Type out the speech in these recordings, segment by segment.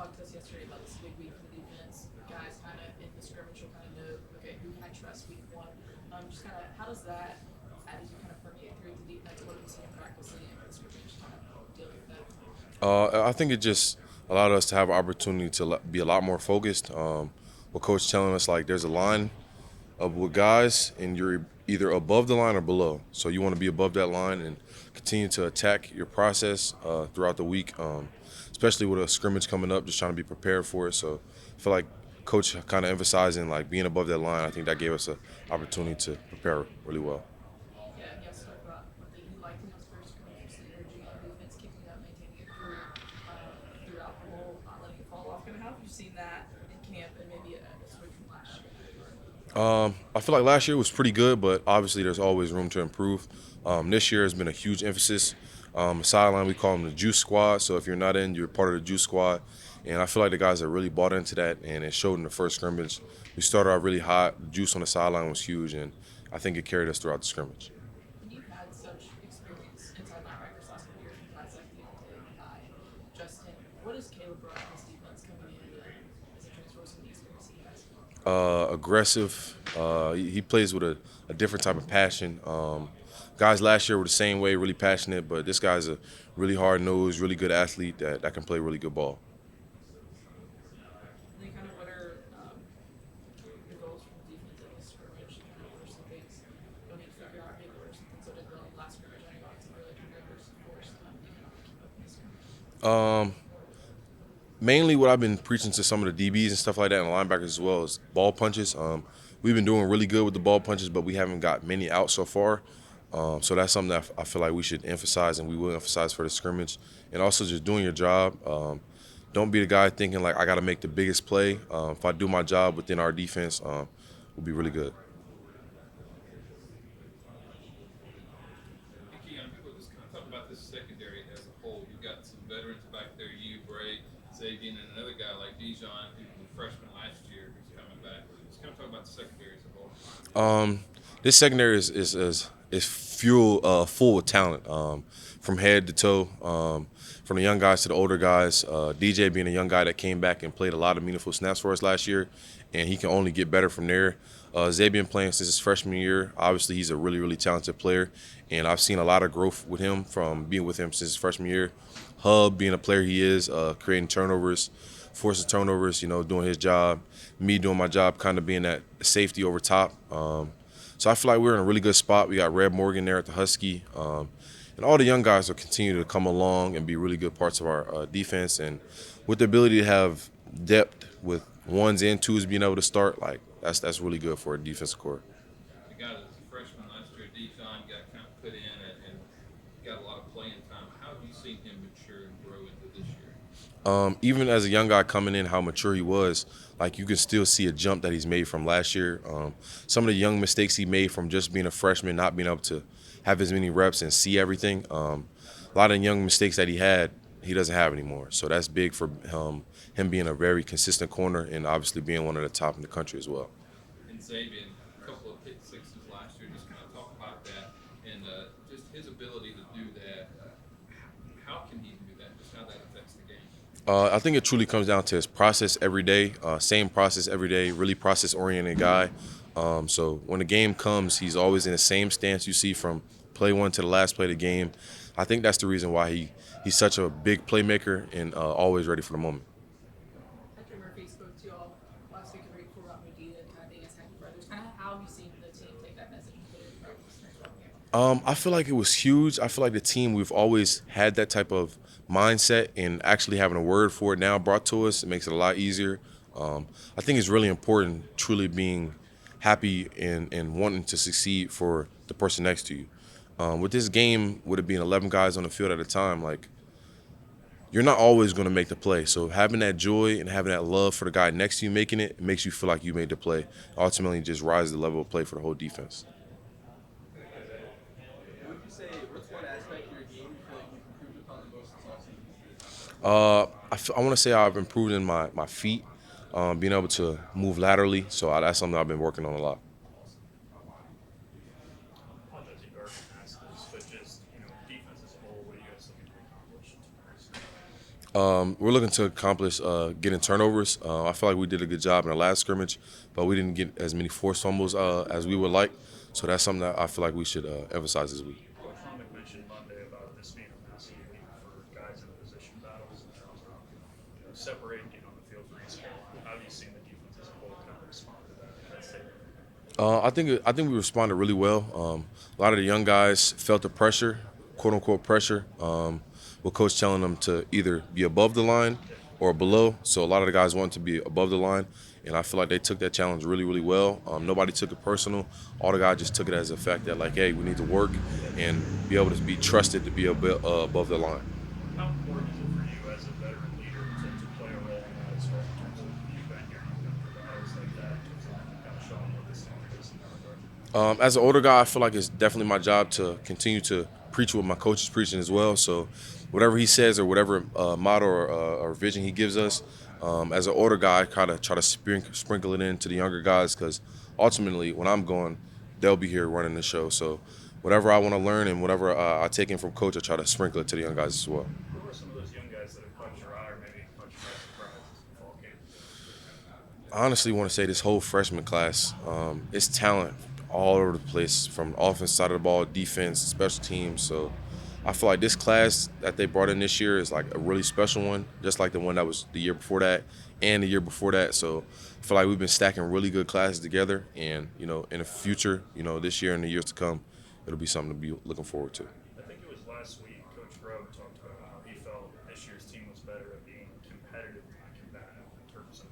talked to us yesterday about this big week for the defense. Guys kind of in the scrimmage will kind of know, okay, who can I trust week one? Just kind of how does that, as you kind of permeate through the defense, what do you see in practice and the scrimmage kind of dealing with that? I think it just allowed us to have an opportunity to be a lot more focused. With coach telling us like there's a line of with guys, and you're either above the line or below. So you want to be above that line and continue to attack your process throughout the week, especially with a scrimmage coming up. Just trying to be prepared for it. So I feel like coach kind of emphasizing like being above that line. I think that gave us an opportunity to prepare really well. Yeah, he also talked about one thing he liked in those first scrimmage was the energy on defense, keeping it up, maintaining it throughout the whole, not letting it fall off. Kind of how have you seen that in camp and maybe a switch from last year? I feel like last year was pretty good, but obviously there's always room to improve. This year has been a huge emphasis. Sideline, we call them the juice squad. So if you're not in, you're part of the juice squad. And I feel like the guys have really bought into that, and it showed in the first scrimmage. We started out really hot. The juice on the sideline was huge, and I think it carried us throughout the scrimmage. When you've had such experience inside linebackers last couple years with guys like Deontay and Guy and Justin, what does Caleb brought to this defense coming in as a transfer from the experience he has? Aggressive. He plays with a different type of passion. Guys last year were the same way, really passionate, but this guy's a really hard nosed, really good athlete that can play really good ball. And then kind of what are your goals from the defense in this scrimmage? Kind of what are some things you'll need to figure out? Maybe what are some things that did well in the last scrimmage? I know you got some really good numbers, of course. You can keep up in this scrimmage. Um, Mainly what I've been preaching to some of the DBs and stuff like that, and linebackers as well, is ball punches. We've been doing really good with the ball punches, but we haven't got many out so far. So that's something that I feel like we should emphasize, and we will emphasize for the scrimmage. And also just doing your job. Don't be the guy thinking like I got to make the biggest play. If I do my job within our defense, we'll be really good. Hey, Keon, people just kind of talk about this secondary as a whole. You've got some veterans back there, you, Bray, Xavier, and another guy like Dijon, who was a freshman last year, who's coming back. Just kind of talk about the secondary as a whole. This secondary is full with talent, from head to toe, from the young guys to the older guys. DJ being a young guy that came back and played a lot of meaningful snaps for us last year, and he can only get better from there. Xavier playing since his freshman year. Obviously, he's a really, really talented player, and I've seen a lot of growth with him from being with him since his freshman year. Hub being a player he is, creating turnovers, forcing turnovers, doing his job. Me doing my job, kind of being that safety over top. So I feel like we're in a really good spot. We got Red Morgan there at the Husky. And all the young guys will continue to come along and be really good parts of our defense. And with the ability to have depth with ones and twos being able to start, like that's really good for a defensive core. The guy that was a freshman last year, Dijon, got kind of put in and got a lot of playing time. How have you seen him mature and grow into this year? Even as a young guy coming in, how mature he was, like you can still see a jump that he's made from last year. Some of the young mistakes he made from just being a freshman, not being able to have as many reps and see everything. A lot of young mistakes that he had, he doesn't have anymore. So that's big for him being a very consistent corner and obviously being one of the top in the country as well. And Xavier, a couple of pick sixes last year. Just kind of talk about that and just his ability to do that. How can he do that? Just how that affects the game. I think it truly comes down to his process every day, same process every day, really process-oriented guy. So when the game comes, he's always in the same stance you see from play one to the last play of the game. I think that's the reason why he's such a big playmaker and always ready for the moment. Hector Murphy spoke to you all last week and week before about Medina and kind of being attacking brothers. Kind of how have you seen the team take that message and put it in practice next game? I feel like it was huge. I feel like the team, we've always had that type of mindset, and actually having a word for it now brought to us, it makes it a lot easier. I think it's really important truly being happy and wanting to succeed for the person next to you. With this game, with it being 11 guys on the field at a time, like you're not always going to make the play. So having that joy and having that love for the guy next to you making it, it makes you feel like you made the play. Ultimately, just raises the level of play for the whole defense. What would you say? What's one aspect of your game you feel like you've improved upon the most this offseason? I want to say I've improved in my feet, being able to move laterally. So that's something I've been working on a lot. Apologize if you already asked this, but just defense as a whole, what are you guys looking to accomplish tomorrow? We're looking to accomplish getting turnovers. I feel like we did a good job in the last scrimmage, but we didn't get as many forced fumbles as we would like. So that's something that I feel like we should emphasize this week. Coach Romick mentioned Monday about this being a massive week for guys in position battles in terms of separating, getting on the field for each game. How have you seen the defense as a whole kind of respond to that statement? I think we responded really well. A lot of the young guys felt the pressure, quote unquote pressure, with coach telling them to either be above the line or below. So a lot of the guys wanted to be above the line, and I feel like they took that challenge really, really well. Nobody took it personal. All the guys just took it as a fact that, like, hey, we need to work and be able to be trusted to be above the line. How important is it for you as a veteran leader to play a role in that as well in terms of you've been here, you've been through battles like that, in terms of kind of showing what this team is in that regard? As an older guy, I feel like it's definitely my job to continue to preach what my coach is preaching as well. So whatever he says or whatever motto or vision he gives us, as an older guy, I kind of try to sprinkle it into the younger guys, because ultimately when I'm going, they'll be here running the show. So whatever I want to learn and whatever I take in from coach, I try to sprinkle it to the young guys as well. Who are some of those young guys that have caught your eye or maybe caught you by surprise as the fall game? I honestly want to say this whole freshman class, it's talent all over the place, from the offense side of the ball, defense, special teams. So I feel like this class that they brought in this year is like a really special one, just like the one that was the year before that and the year before that. So I feel like we've been stacking really good classes together, and in the future, this year and the years to come, it'll be something to be looking forward to. I think it was last week, Coach Grove talked about how he felt this year's team was better at being competitive, not combative, in terms of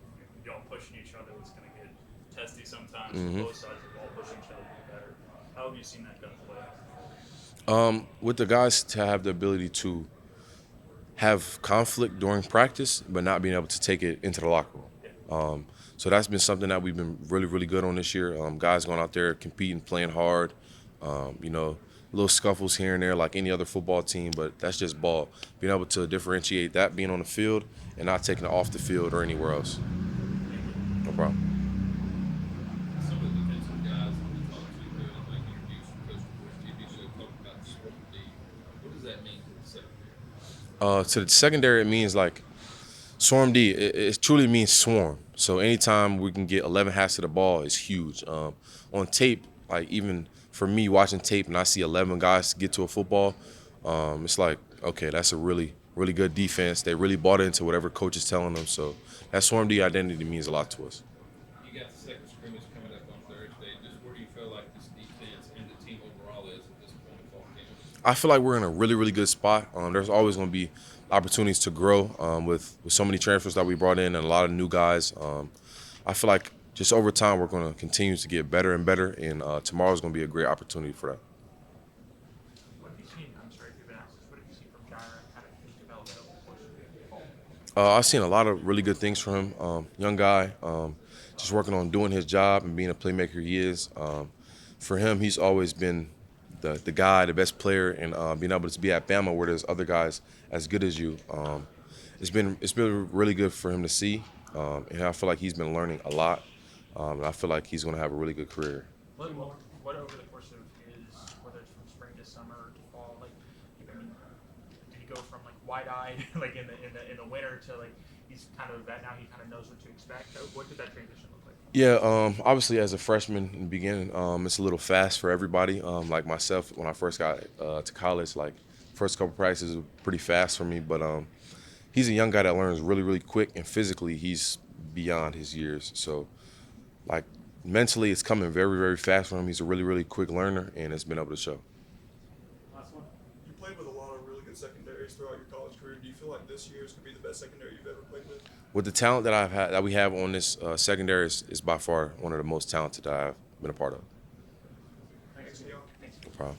y'all pushing each other. It's going to get testy sometimes. Both sides of the ball pushing each other to be better. How have you seen that come to play? With the guys to have the ability to have conflict during practice, but not being able to take it into the locker room. So that's been something that we've been really, really good on this year. Guys going out there competing, playing hard. Little scuffles here and there like any other football team, but that's just ball. Being able to differentiate that being on the field and not taking it off the field or anywhere else. No problem. Some of the defensive guys that we talked to here in like interviews from Coach Moore's TV show talked about swarm D. What does that mean to the secondary? To the secondary, it means like swarm D. It truly means swarm. So anytime we can get 11 hats to the ball is huge. On tape, like even for me watching tape and I see 11 guys get to a football, it's like, okay, that's a really, really good defense. They really bought into whatever coach is telling them. So that swarm D identity means a lot to us. You got the second scrimmage coming up on Thursday. Just where do you feel like this defense and the team overall is at this point in fall camp? I feel like we're in a really, really good spot. There's always going to be opportunities to grow with so many transfers that we brought in and a lot of new guys. I feel like just over time we're going to continue to get better and better, and tomorrow's going to be a great opportunity for that. What have you seen? I'm sorry if you've been asked this. What have you seen from Gyra? How did he develop over the course of the fall? I've seen a lot of really good things from him. Young guy, just working on doing his job and being a playmaker he is. For him, he's always been the guy, the best player, and being able to be at Bama where there's other guys as good as you. It's been really good for him to see, and I feel like he's been learning a lot. And I feel like he's going to have a really good career. What over the course of his, whether it's from spring to summer or to fall, like, I mean, did he go from like wide-eyed, like in the winter, to like he's kind of that now he kind of knows what to expect? What did that transition look like? Yeah, obviously as a freshman in the beginning, it's a little fast for everybody. Like myself, when I first got to college, like first couple practices were pretty fast for me. But he's a young guy that learns really, really quick, and physically he's beyond his years. So, like mentally, it's coming very, very fast for him. He's a really, really quick learner, and it's been able to show. Last one. You played with a lot of really good secondaries throughout your college career. Do you feel like this year is going to be the best secondary you've ever played with? With the talent that we have on this secondary is by far one of the most talented that I've been a part of. Thanks, Keon. No problem.